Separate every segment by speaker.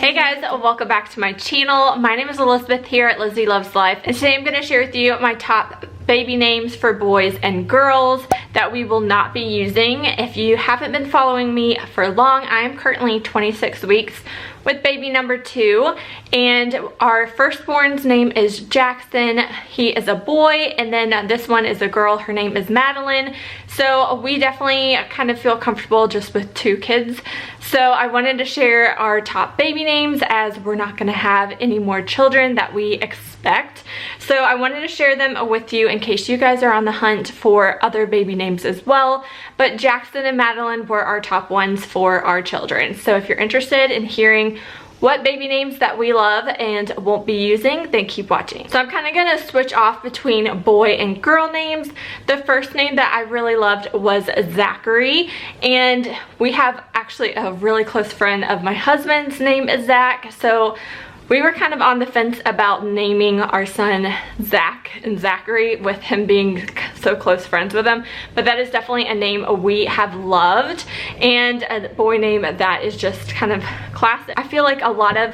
Speaker 1: Hey guys, welcome back to my channel. My name is Elizabeth here at Lizzie Loves Life, and today I'm going to share with you my top baby names for boys and girls that we will not be using. If you haven't been following me for long, I am currently 26 weeks with baby number 2, and our firstborn's name is Jackson. He is a boy, and then this one is a girl. Her name is Madeline. So we definitely kind of feel comfortable just with 2 kids. So I wanted to share our top baby names as we're not going to have any more children that we expect. So I wanted to share them with you in case you guys are on the hunt for other baby names as well. But Jackson and Madeline were our top ones for our children. So if you're interested in hearing what baby names that we love and won't be using, then keep watching. So I'm kind of going to switch off between boy and girl names. The first name that I really loved was Zachary, and we have actually a really close friend of my husband's name is Zach, so we were kind of on the fence about naming our son Zach and Zachary with him being so close friends with him, but that is definitely a name we have loved, and a boy name that is just kind of classic. I feel like a lot of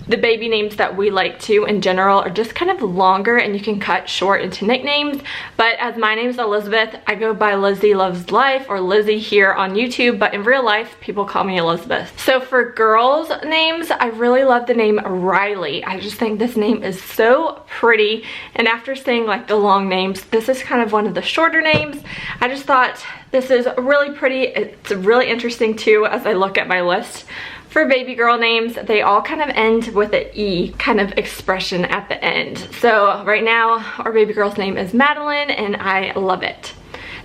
Speaker 1: the baby names that we like to in general are just kind of longer and you can cut short into nicknames, but as my name is Elizabeth, I go by Lizzie Loves Life or Lizzie here on YouTube, but in real life people call me Elizabeth. So for girls names, I really love the name Riley. I just think this name is so pretty, and after saying like the long names, this is kind of one of the shorter names. I just thought this is really pretty. It's really interesting too as I look at my list. For baby girl names, they all kind of end with an E kind of expression at the end. So right now, our baby girl's name is Madeline, and I love it.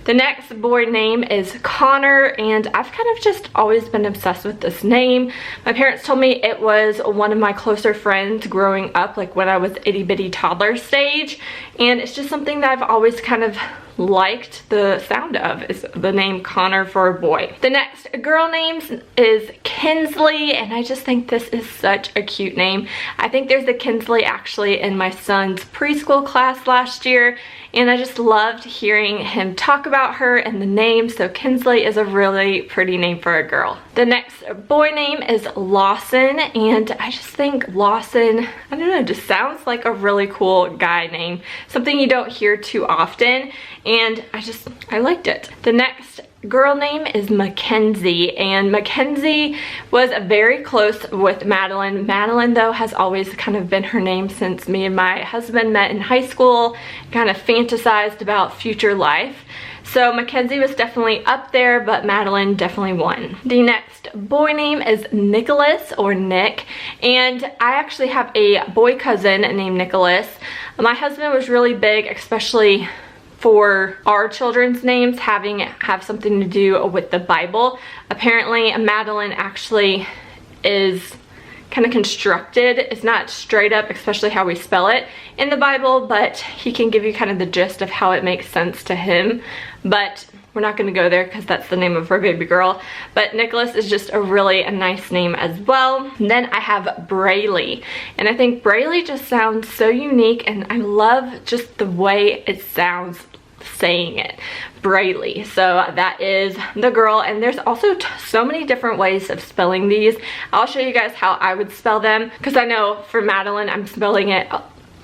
Speaker 1: The next boy name is Connor, and I've kind of just always been obsessed with this name. My parents told me it was one of my closer friends growing up, like when I was itty bitty toddler stage, and it's just something that I've always kind of liked the sound of, is the name Connor for a boy. The next girl name is Kinsley, and I just think this is such a cute name. I think there's a Kinsley actually in my son's preschool class last year, and I just loved hearing him talk about her and the name, so Kinsley is a really pretty name for a girl. The next boy name is Lawson, and I just think Lawson, I don't know, just sounds like a really cool guy name. Something you don't hear too often, and I liked it. The next girl name is Mackenzie, and Mackenzie was very close with Madeline. Madeline though has always kind of been her name since me and my husband met in high school, kind of fantasized about future life. So Mackenzie was definitely up there, but Madeline definitely won. The next boy name is Nicholas or Nick, and I actually have a boy cousin named Nicholas. My husband was really big, especially for our children's names have something to do with the Bible. Apparently Madeline actually is kind of constructed. It's not straight up, especially how we spell it in the Bible, but he can give you kind of the gist of how it makes sense to him. But we're not going to go there because that's the name of our baby girl. But Nicholas is just a nice name as well. And then I have Brayley, and I think Brayley just sounds so unique, and I love just the way it sounds saying it, Brayley. So that is the girl, and there's also so many different ways of spelling these. I'll show you guys how I would spell them, because I know for Madeline I'm spelling it,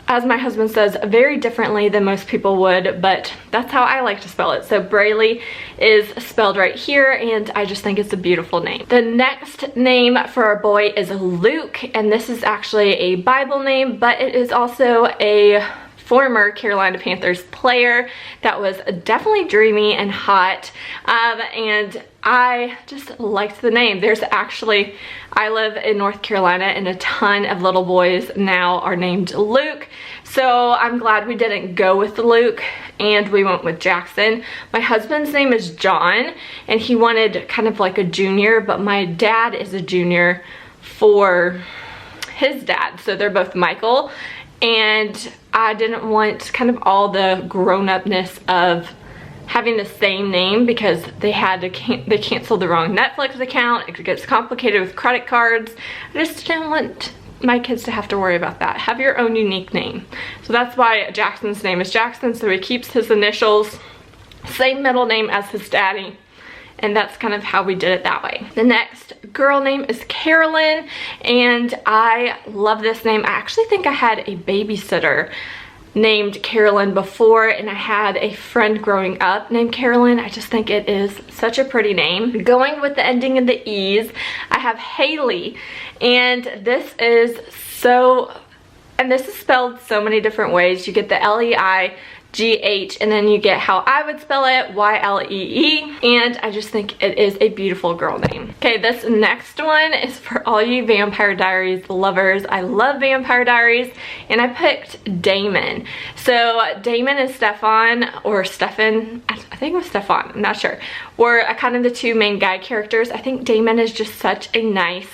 Speaker 1: as my husband says, very differently than most people would, but that's how I like to spell it. So Brayley is spelled right here, and I just think it's a beautiful name. The next name for our boy is Luke, and this is actually a Bible name, but it is also a former Carolina Panthers player that was definitely dreamy and hot, and I just liked the name. There's actually, I live in North Carolina, and a ton of little boys now are named Luke, so I'm glad we didn't go with Luke and we went with Jackson. My husband's name is John, and he wanted kind of like a junior, but my dad is a junior for his dad, so they're both Michael, and I didn't want kind of all the grown-upness of having the same name, because they canceled the wrong Netflix account. It gets complicated with credit cards. I just didn't want my kids to have to worry about that. Have your own unique name. So that's why Jackson's name is Jackson, so he keeps his initials, same middle name as his daddy, and that's kind of how we did it that way. The next girl name is Carolyn, and I love this name. I actually think I had a babysitter named Carolyn before, and I had a friend growing up named Carolyn. I just think it is such a pretty name. Going with the ending in the E's, I have Haylee, and this is spelled so many different ways. You get the L-E-I-G-H, and then you get how I would spell it, Y-L-E-E, and I just think it is a beautiful girl name. Okay, this next one is for all you Vampire Diaries lovers. I love Vampire Diaries, and I picked Damon. So Damon is Stefan, or Stefan, I think it was Stefan, I'm not sure, were kind of the two main guy characters. I think Damon is just such a nice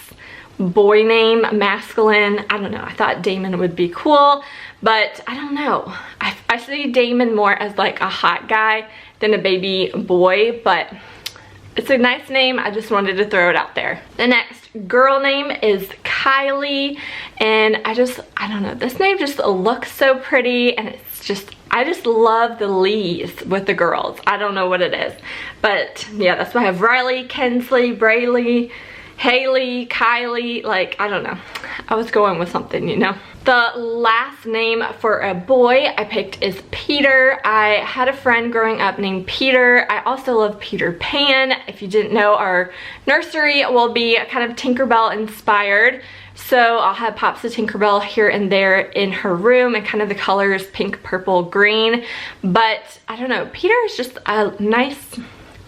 Speaker 1: boy name, masculine. I don't know, I thought Damon would be cool, but I don't know. I see Damon more as like a hot guy than a baby boy, but it's a nice name. I just wanted to throw it out there. The next girl name is KYLEIGH, and I don't know, this name just looks so pretty, and it's just, I just love the Lees with the girls. I don't know what it is, but yeah, that's why I have Riley, KINSLEY, BRAYLEY, HAYLEE, KYLEIGH, like, I don't know. I was going with something, you know. The last name for a boy I picked is Peter. I had a friend growing up named Peter. I also love Peter Pan. If you didn't know, our nursery will be kind of Tinkerbell inspired. So I'll have Pops the Tinkerbell here and there in her room, and kind of the colors pink, purple, green. But I don't know, Peter is just a nice,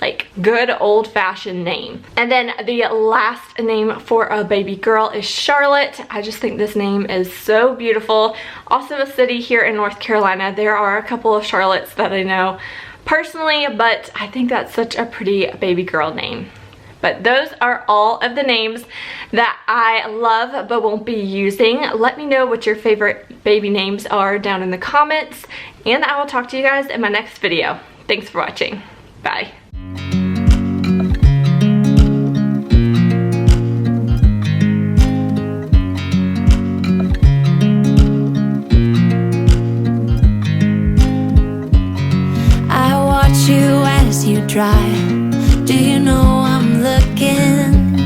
Speaker 1: like, good old-fashioned name. And then the last name for a baby girl is Charlotte. I just think this name is so beautiful. Also a city here in North Carolina. There are a couple of Charlottes that I know personally, but I think that's such a pretty baby girl name. But those are all of the names that I love but won't be using. Let me know what your favorite baby names are down in the comments, and I will talk to you guys in my next video. Thanks for watching. Bye.
Speaker 2: Drive. Do you know I'm looking,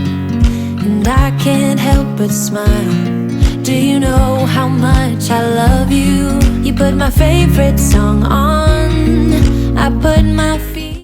Speaker 2: and I can't help but smile? Do you know how much I love you? You put my favorite song on, I put my